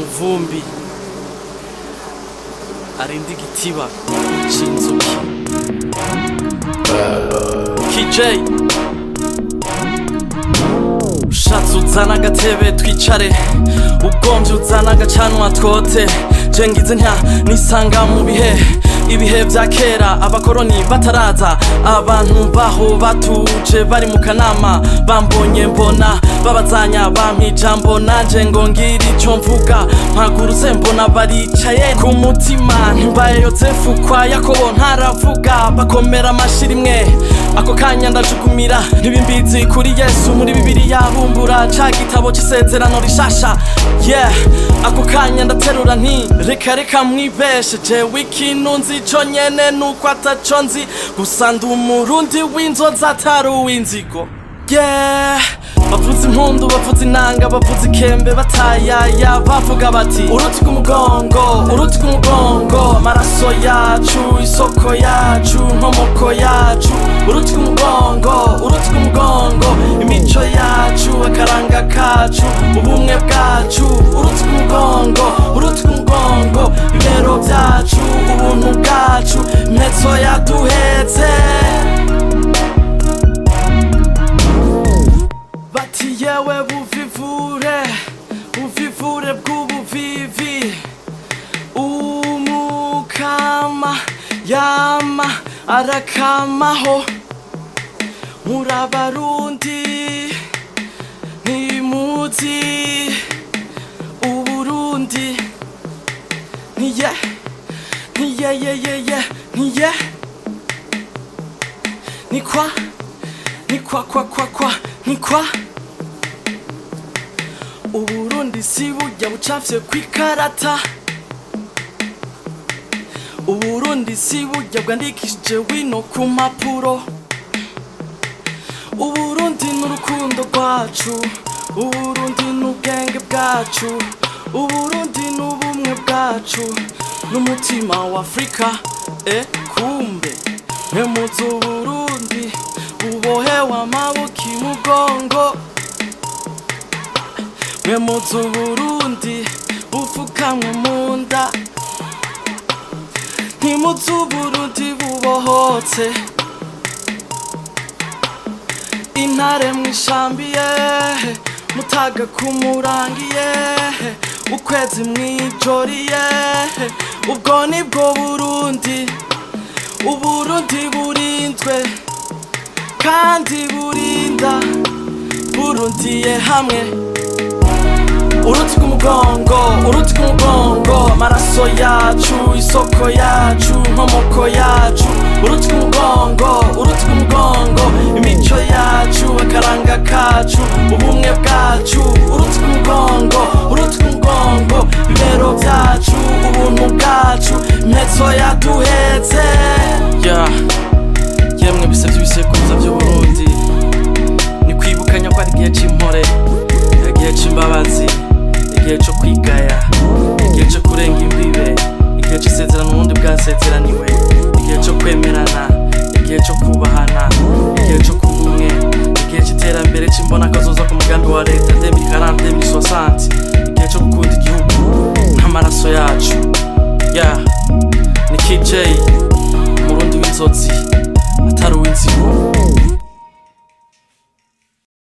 muvumbi arinda igitiba c'inzuki. KJ ushatse uzana agatebe twicare, ugomvye uzana agacanwa twote. Je ngize ntya nisanga mu ibihe vya kera, abakoroni bataraza, abantu baho batuje bari mu kanama, bambonye mbona babazanya bampa ijambo, nanje ngo ngira ico mvuga, mpaguruze mbona baricaye ku mutima, ntimbaye Yozefu kwa Yakobo ntaravuga, bakomera amashyi rimwe, ako kanya ndajugumira, ntibimbizi kuri Yesu muri Bibiliya, bumbura ca gitabo c'isezerano rishasha. Yeah, ako kanya ndaterura nti reka mwibeshe, jewe ikintu nzi co nyene nuko ataco nzi, gusa ndi umurundi w'inzozi atari uw'inzigo. Yeah, bavuza impundu, bavuza inanga, bavuza ikembe, batayaya bavuga bati uruti rw'umugongo, amaraso yacu, isoko yacu, inkomoko yacu. Uruti rw'umugongo, imico yacu, akaranga kacu, ubumwe bwacu. Uruti rw'umugongo, ibibero vyacu, ubuntu bwacu, impetso yaduhetse. Bati yewe buvivure bw'ubuvivi, umukama yama arakamaho. Murabarundi ntimuzi Uburundi, ntiye nikwa Uburundi si burya bucafye kw'ikarata, Uburundi si burya bwandikishije wino ku mpapuro. Uburundi n'urukundo rwacu, Uburundi n'ubwenge bwacu, Uburundi n'ubumwe bwacu, n'umutima wa Afrika. Kumbe mpemuzi Uburundi bubohewe amaboko imugongo, mpemuzi Uburundi bufukamwe mu nda, ntimuzi Uburundi bubohotse. Intare mwishambiye, mutaga kumurangiye, ukwezi mwijoriye, ubwo nibwo Burundi. Uburundi burinzwe kandi burinda, burundiye hamwe. Uruti rw'umugongo, amaraso yacu, isoko yacu, inkomoko yacu. Uruti rw'umugongo, imico yacu, akaranga kacu, ubumwe bwacu. Uruti rw'umugongo, ibibero vyacu, ubuntu bwacu, impetso yaduhetse. Yeah, yemwe bise vy'ibisekuruza vy'Uburundi, ni kwibukanya ko ari igihe c'impore, igihe c'imbabazi, igihe co kwigaya, igihe co kurenga imbibe, igihe c'isezerano ubundi bwasezeraniwe, igihe co kwemerana, igihe co kubahana, igihe co kubumwe, igihe c'iterambere c'imbona kazoza ku mugambi wa leta 2040-2060, igihe co gukunda igihugu nk'amaraso yacu. Yeah, ni KJ, umurundi w'inzozi atari uw'inzigo.